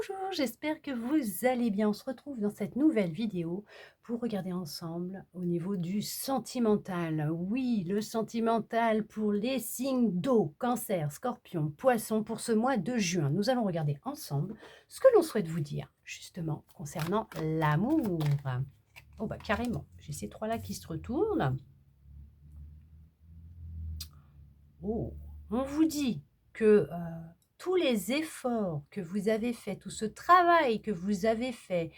Bonjour, j'espère que vous allez bien. On se retrouve dans cette nouvelle vidéo pour regarder ensemble au niveau du sentimental. Oui, le sentimental pour les signes d'eau, cancer, scorpion, poisson pour ce mois de juin. Nous allons regarder ensemble ce que l'on souhaite vous dire justement concernant l'amour. Oh bah carrément, j'ai ces trois-là qui se retournent. Oh, on vous dit que, tous les efforts que vous avez faits, tout ce travail que vous avez fait,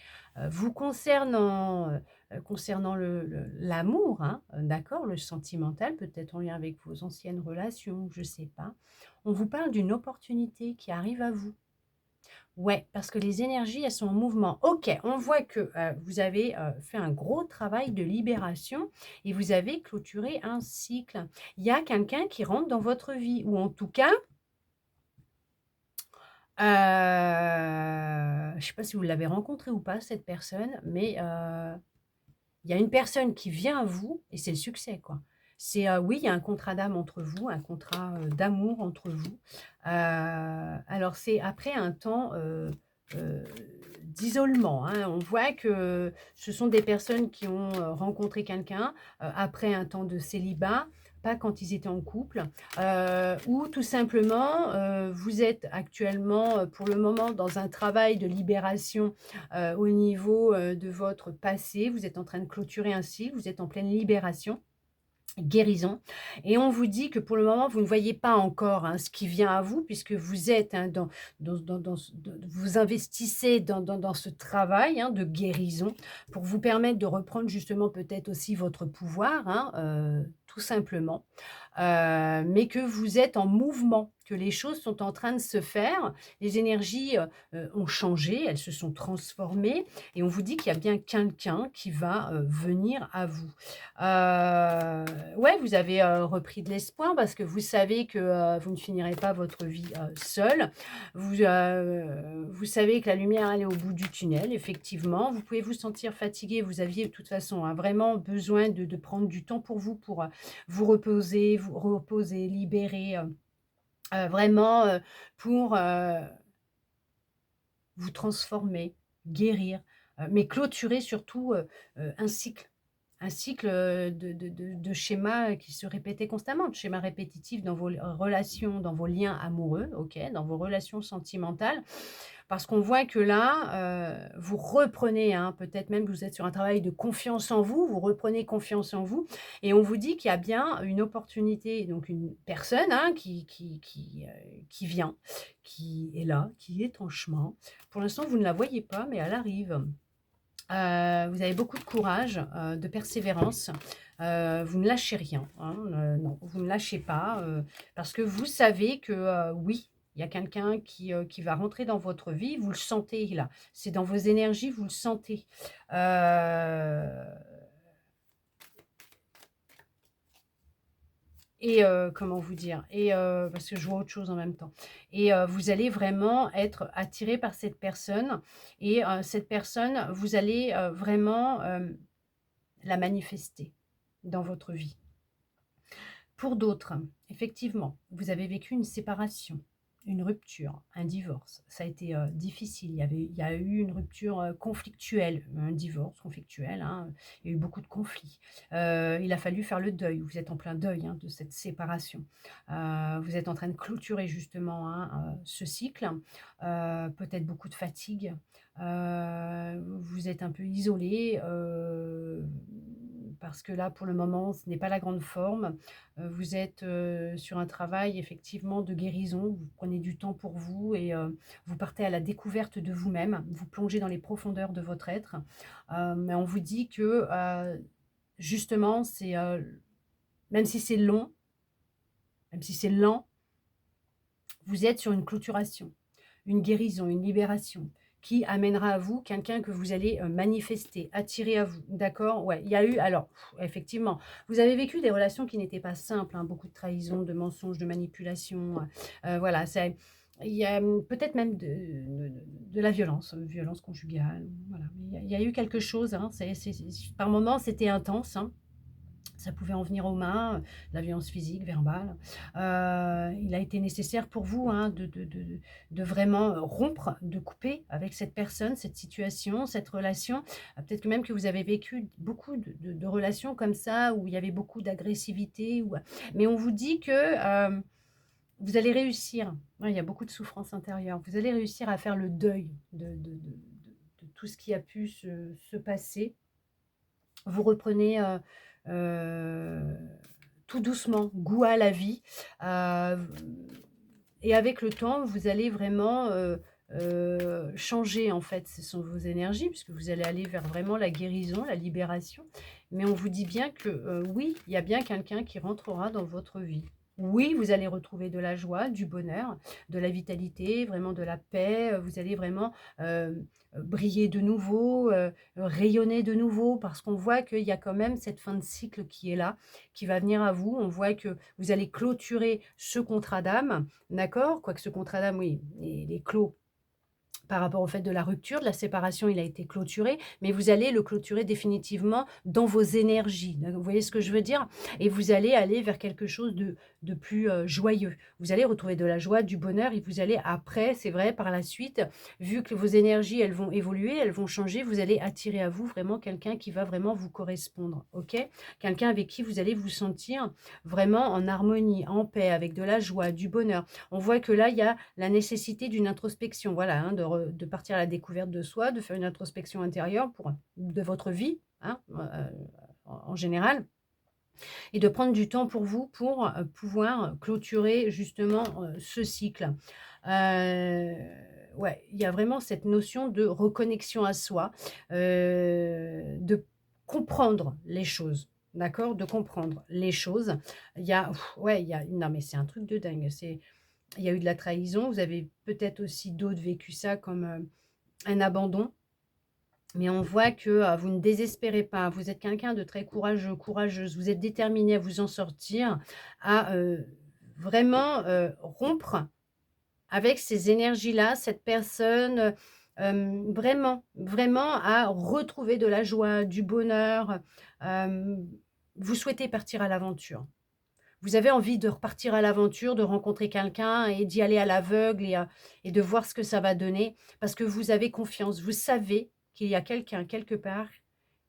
vous concernant, concernant l'amour, hein, d'accord, le sentimental, peut-être en lien avec vos anciennes relations, je ne sais pas. On vous parle d'une opportunité qui arrive à vous. Ouais, parce que les énergies, elles sont en mouvement. OK, on voit que, vous avez, fait un gros travail de libération et vous avez clôturé un cycle. Il y a quelqu'un qui rentre dans votre vie ou en tout cas, je ne sais pas si vous l'avez rencontré ou pas cette personne, mais, il y a une personne qui vient à vous et c'est le succès, quoi. C'est, oui, il y a un contrat d'âme entre vous, un contrat, d'amour entre vous. Alors c'est après un temps, heu, d'isolement, hein. On voit que ce sont des personnes qui ont, rencontré quelqu'un, après un temps de célibat, pas quand ils étaient en couple, ou tout simplement, vous êtes actuellement, pour le moment dans un travail de libération au niveau, de votre passé. Vous êtes en train de clôturer un cycle, vous êtes en pleine libération, guérison et on vous dit que pour le moment, vous ne voyez pas encore, hein, ce qui vient à vous puisque vous êtes, hein, dans ce vous investissez dans ce travail, hein, de guérison pour vous permettre de reprendre justement peut-être aussi votre pouvoir, hein, tout simplement, mais que vous êtes en mouvement, que les choses sont en train de se faire. Les énergies, ont changé, elles se sont transformées et on vous dit qu'il y a bien quelqu'un qui va, venir à vous. Ouais, vous avez, repris de l'espoir parce que vous savez que, vous ne finirez pas votre vie, seul. Vous savez que la lumière, elle est au bout du tunnel, effectivement. Vous pouvez vous sentir fatigué. Vous aviez de toute façon, hein, vraiment besoin de prendre du temps pour vous, vous reposer, libérer, vraiment, pour, vous transformer, guérir, mais clôturer surtout, un cycle. Un cycle, de schémas qui se répétaient constamment, de schémas répétitifs dans vos relations, dans vos liens amoureux, OK, dans vos relations sentimentales. Parce qu'on voit que là, vous reprenez, hein, peut-être même que vous êtes sur un travail de confiance en vous, vous reprenez confiance en vous et on vous dit qu'il y a bien une opportunité, donc une personne, hein, qui vient, qui est là, qui est en chemin. Pour l'instant, vous ne la voyez pas, mais elle arrive. Vous avez beaucoup de courage, de persévérance, vous ne lâchez rien, hein, non, vous ne lâchez pas, parce que vous savez que, oui, il y a quelqu'un qui va rentrer dans votre vie, vous le sentez là. C'est dans vos énergies, vous le sentez. Et comment vous dire? Et parce que je vois autre chose en même temps et vous allez vraiment être attiré par cette personne et cette personne, vous allez, vraiment, la manifester dans votre vie. Pour d'autres, effectivement, vous avez vécu une séparation, une rupture, un divorce. Ça a été, difficile. Il y a eu une rupture, conflictuelle, un divorce conflictuel, hein, il y a eu beaucoup de conflits. Il a fallu faire le deuil. Vous êtes en plein deuil, hein, de cette séparation. Vous êtes en train de clôturer justement, hein, ce cycle. Peut-être beaucoup de fatigue. Vous êtes un peu isolé, parce que là, pour le moment, ce n'est pas la grande forme. Vous êtes, sur un travail effectivement de guérison. Vous prenez du temps pour vous et vous partez à la découverte de vous-même. Vous plongez dans les profondeurs de votre être. Mais on vous dit que, justement, c'est, même si c'est long, même si c'est lent, vous êtes sur une clôturation, une guérison, une libération qui amènera à vous quelqu'un que vous allez, manifester, attirer à vous, d'accord? Ouais, il y a eu alors effectivement, vous avez vécu des relations qui n'étaient pas simples, hein, beaucoup de trahison, de mensonges, de manipulations, voilà, c'est il y a, peut-être même de la violence, violence conjugale, voilà. Il y a eu quelque chose, hein, c'est par moments, c'était intense, hein. Ça pouvait en venir aux mains, de la violence physique, verbale. Il a été nécessaire pour vous, hein, de vraiment, rompre, de couper avec cette personne, cette situation, cette relation. Peut-être que même que vous avez vécu beaucoup de relations comme ça, où il y avait beaucoup d'agressivité ou mais on vous dit que, vous allez réussir. Ouais, il y a beaucoup de souffrance intérieure. Vous allez réussir à faire le deuil de tout ce qui a pu se passer. Vous reprenez, heu, tout doucement goût à la vie, heu, et avec le temps, vous allez vraiment, changer en fait. Ce sont vos énergies puisque vous allez aller vers vraiment la guérison, la libération. Mais on vous dit bien que, oui, il y a bien quelqu'un qui rentrera dans votre vie. Oui, vous allez retrouver de la joie, du bonheur, de la vitalité, vraiment de la paix, vous allez vraiment, briller de nouveau, rayonner de nouveau parce qu'on voit qu'il y a quand même cette fin de cycle qui est là, qui va venir à vous. On voit que vous allez clôturer ce contrat d'âme, d'accord? Quoique ce contrat d'âme, oui, il est clos par rapport au fait de la rupture, de la séparation, il a été clôturé, mais vous allez le clôturer définitivement dans vos énergies. Vous voyez ce que je veux dire? Et vous allez aller vers quelque chose de plus, joyeux. Vous allez retrouver de la joie, du bonheur et vous allez après, c'est vrai, par la suite, vu que vos énergies, elles vont évoluer, elles vont changer, vous allez attirer à vous vraiment quelqu'un qui va vraiment vous correspondre, OK? Quelqu'un avec qui vous allez vous sentir vraiment en harmonie, en paix, avec de la joie, du bonheur. On voit que là, il y a la nécessité d'une introspection, voilà, hein, de partir à la découverte de soi, de faire une introspection intérieure de votre vie, hein, en général, et de prendre du temps pour vous, pour pouvoir clôturer justement ce cycle. Euh, ouais, il y a vraiment cette notion de reconnexion à soi, de comprendre les choses. D'accord? De comprendre les choses. Il y a, ouais, non, mais c'est un truc de dingue. Il y a eu de la trahison, vous avez peut-être aussi d'autres vécu ça comme, un abandon, mais on voit que, vous ne désespérez pas. Vous êtes quelqu'un de très courageux, courageuse. Vous êtes déterminée à vous en sortir, à, vraiment, rompre avec ces énergies-là, cette personne, vraiment, vraiment à retrouver de la joie, du bonheur. Hem, Vous souhaitez partir à l'aventure. Vous avez envie de repartir à l'aventure, de rencontrer quelqu'un et d'y aller à l'aveugle et de voir ce que ça va donner parce que vous avez confiance. Vous savez qu'il y a quelqu'un quelque part,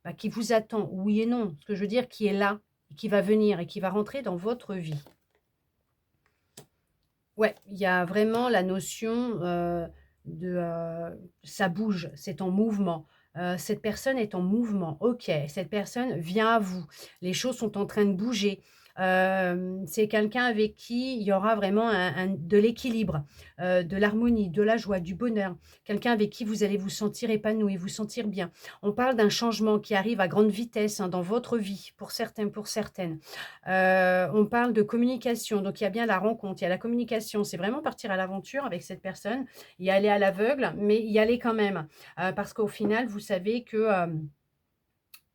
bah, qui vous attend. Oui et non, ce que je veux dire, qui est là, et qui va venir et qui va rentrer dans votre vie. Ouais, il y a vraiment la notion, ça bouge, c'est en mouvement. Cette personne est en mouvement. OK, cette personne vient à vous. Les choses sont en train de bouger. C'est quelqu'un avec qui il y aura vraiment de l'équilibre, de l'harmonie, de la joie, du bonheur. Quelqu'un avec qui vous allez vous sentir épanoui, vous sentir bien. On parle d'un changement qui arrive à grande vitesse, hein, dans votre vie, pour certains, pour certaines. On parle de communication, donc il y a bien la rencontre, il y a la communication. C'est vraiment partir à l'aventure avec cette personne, y aller à l'aveugle, mais y aller quand même. Parce qu'au final, vous savez que,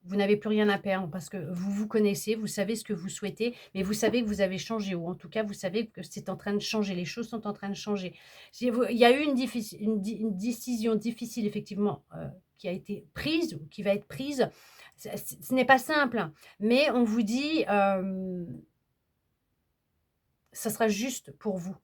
vous n'avez plus rien à perdre parce que vous vous connaissez, vous savez ce que vous souhaitez, mais vous savez que vous avez changé ou en tout cas, vous savez que c'est en train de changer, les choses sont en train de changer. Si vous il y a eu une décision difficile effectivement, qui a été prise ou qui va être prise. Ce n'est pas simple, hein, mais on vous dit, ça sera juste pour vous.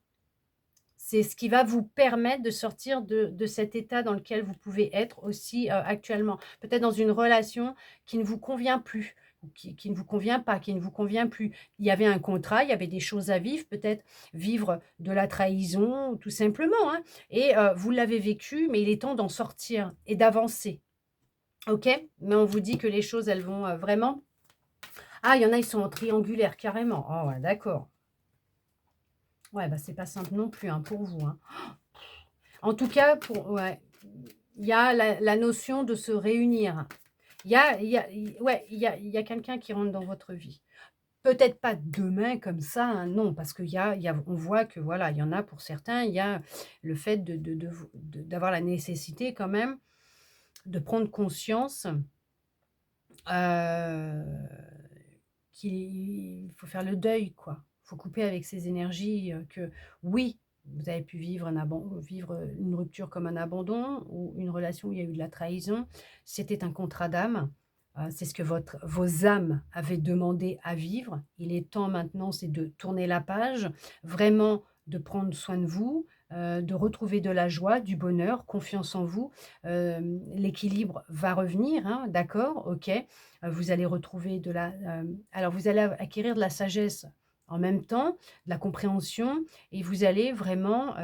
C'est ce qui va vous permettre de sortir de cet état dans lequel vous pouvez être aussi, actuellement. Peut-être dans une relation qui ne vous convient plus, ou qui ne vous convient pas, qui ne vous convient plus. Il y avait un contrat, il y avait des choses à vivre, peut-être vivre de la trahison, tout simplement, hein, et vous l'avez vécu, mais il est temps d'en sortir et d'avancer. OK? Mais on vous dit que les choses, elles vont, vraiment il y en a, ils sont en triangulaire carrément. Ah ouais, d'accord. Ouais, bah, c'est pas simple non plus, hein, pour vous, hein. En tout cas, ouais, il y a la notion de se réunir. Il y a quelqu'un qui rentre dans votre vie. Peut-être pas demain comme ça, hein, non, parce on voit que voilà, il y en a pour certains, il y a le fait d'avoir la nécessité quand même de prendre conscience, qu'il faut faire le deuil, quoi. Il faut couper avec ces énergies, que oui, vous avez pu vivre une rupture comme un abandon ou une relation où il y a eu de la trahison. C'était un contrat d'âme. C'est ce que vos âmes avaient demandé à vivre. Il est temps maintenant, c'est de tourner la page, vraiment de prendre soin de vous, de retrouver de la joie, du bonheur, confiance en vous. L'équilibre va revenir, hein, d'accord, OK. Vous allez retrouver alors vous allez acquérir de la sagesse en même temps, de la compréhension et vous allez vraiment,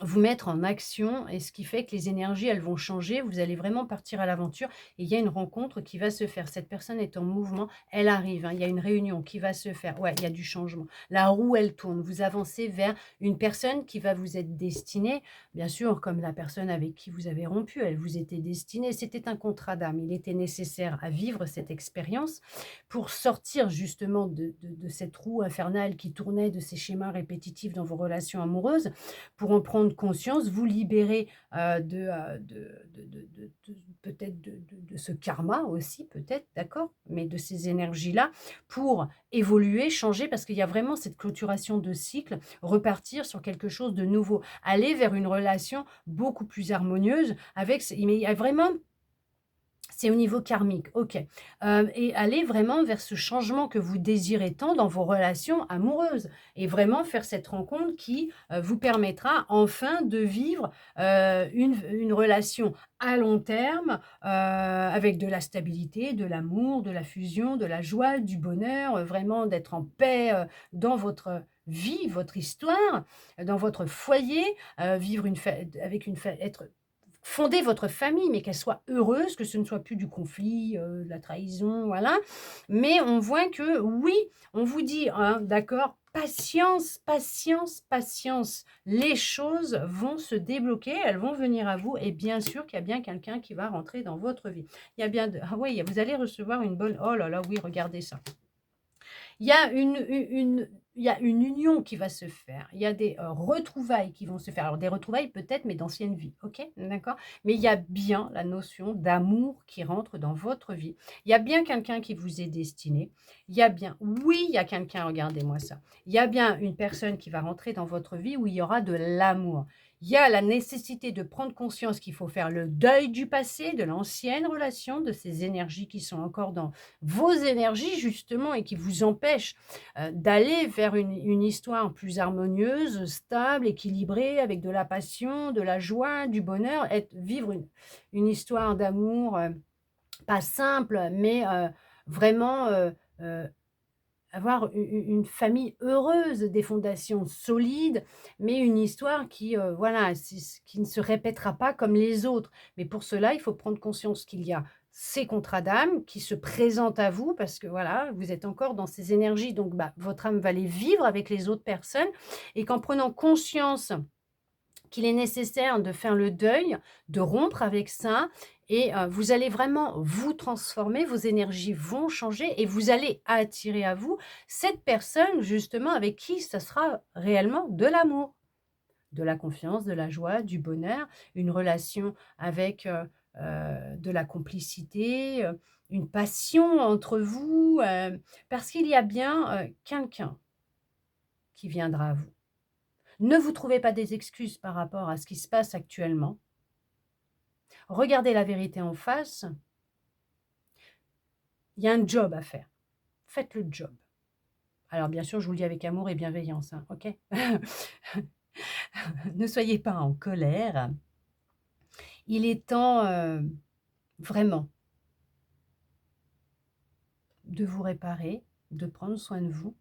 vous mettre en action et ce qui fait que les énergies, elles vont changer. Vous allez vraiment partir à l'aventure et il y a une rencontre qui va se faire. Cette personne est en mouvement, elle arrive, hein, il y a une réunion qui va se faire. Ouais, il y a du changement. La roue, elle tourne. Vous avancez vers une personne qui va vous être destinée, bien sûr, comme la personne avec qui vous avez rompu, elle vous était destinée. C'était un contrat d'âme. Il était nécessaire à vivre cette expérience pour sortir justement de cette roue infernale qui tournait, de ces schémas répétitifs dans vos relations amoureuses pour en prendre conscience, vous libérer, de peut-être de ce karma aussi peut-être, d'accord? Mais de ces énergies-là pour évoluer, changer parce qu'il y a vraiment cette clôturation de cycle, repartir sur quelque chose de nouveau, aller vers une relation beaucoup plus harmonieuse avec ce mais il y a vraiment c'est au niveau karmique, OK. Et aller vraiment vers ce changement que vous désirez tant dans vos relations amoureuses et vraiment faire cette rencontre qui, vous permettra enfin de vivre, une relation à long terme, avec de la stabilité, de l'amour, de la fusion, de la joie, du bonheur, vraiment d'être en paix, dans votre vie, votre histoire, dans votre foyer, vivre une fa avec une fa être fonder votre famille, mais qu'elle soit heureuse, que ce ne soit plus du conflit, de la trahison, voilà. Mais on voit que oui, on vous dit, hein, d'accord, patience, patience, patience. Les choses vont se débloquer, elles vont venir à vous et bien sûr qu'il y a bien quelqu'un qui va rentrer dans votre vie. Il y a bien de ah oui, vous allez recevoir une bonne oh là là, oui, regardez ça. Il y a il y a une union qui va se faire. Il y a des, retrouvailles qui vont se faire. Alors des retrouvailles peut-être, mais d'anciennes vies, OK? D'accord? Mais il y a bien la notion d'amour qui rentre dans votre vie. Il y a bien quelqu'un qui vous est destiné. Il y a bien oui, il y a quelqu'un, regardez-moi ça. Il y a bien une personne qui va rentrer dans votre vie où il y aura de l'amour. Il y a la nécessité de prendre conscience qu'il faut faire le deuil du passé, de l'ancienne relation, de ces énergies qui sont encore dans vos énergies justement et qui vous empêchent, d'aller vers une histoire plus harmonieuse, stable, équilibrée, avec de la passion, de la joie, du bonheur, vivre une histoire d'amour, pas simple, mais vraiment, avoir une famille heureuse, des fondations solides, mais une histoire qui, voilà, qui ne se répétera pas comme les autres. Mais pour cela, il faut prendre conscience qu'il y a ces contrats d'âme qui se présentent à vous parce que, voilà, vous êtes encore dans ces énergies donc bah, votre âme va les vivre avec les autres personnes et qu'en prenant conscience qu'il est nécessaire de faire le deuil, de rompre avec ça et vous allez vraiment vous transformer, vos énergies vont changer et vous allez attirer à vous cette personne justement avec qui ça sera réellement de l'amour, de la confiance, de la joie, du bonheur, une relation avec, de la complicité, une passion entre vous, parce qu'il y a bien, quelqu'un qui viendra à vous. Ne vous trouvez pas des excuses par rapport à ce qui se passe actuellement. Regardez la vérité en face. Il y a un job à faire. Faites le job. Alors bien sûr, je vous le dis avec amour et bienveillance, hein, OK? Ne soyez pas en colère. Il est temps, vraiment de vous réparer, de prendre soin de vous.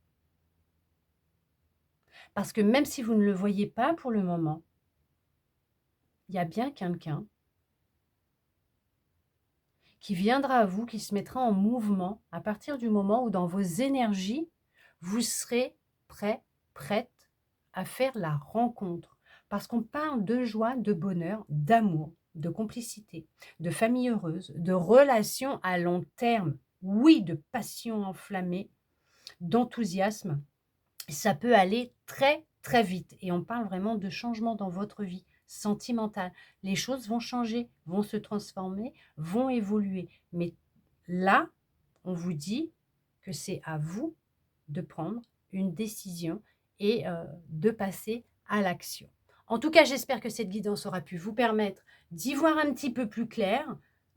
Parce que même si vous ne le voyez pas pour le moment, il y a bien quelqu'un qui viendra à vous, qui se mettra en mouvement à partir du moment où dans vos énergies, vous serez prêt, prête à faire la rencontre. Parce qu'on parle de joie, de bonheur, d'amour, de complicité, de famille heureuse, de relations à long terme. Oui, de passion enflammée, d'enthousiasme. Ça peut aller très, très vite et on parle vraiment de changement dans votre vie sentimentale. Les choses vont changer, vont se transformer, vont évoluer. Mais là, on vous dit que c'est à vous de prendre une décision et de passer à l'action. En tout cas, j'espère que cette guidance aura pu vous permettre d'y voir un petit peu plus clair,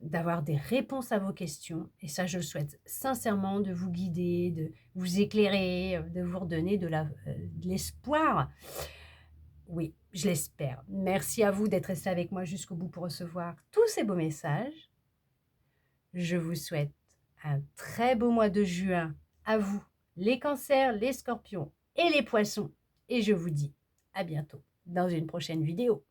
d'avoir des réponses à vos questions et ça, je souhaite sincèrement de vous guider, de vous éclairer, de vous redonner de l'espoir. Oui, je l'espère. Merci à vous d'être resté avec moi jusqu'au bout pour recevoir tous ces beaux messages. Je vous souhaite un très beau mois de juin à vous, les cancers, les scorpions et les poissons. Et je vous dis à bientôt dans une prochaine vidéo.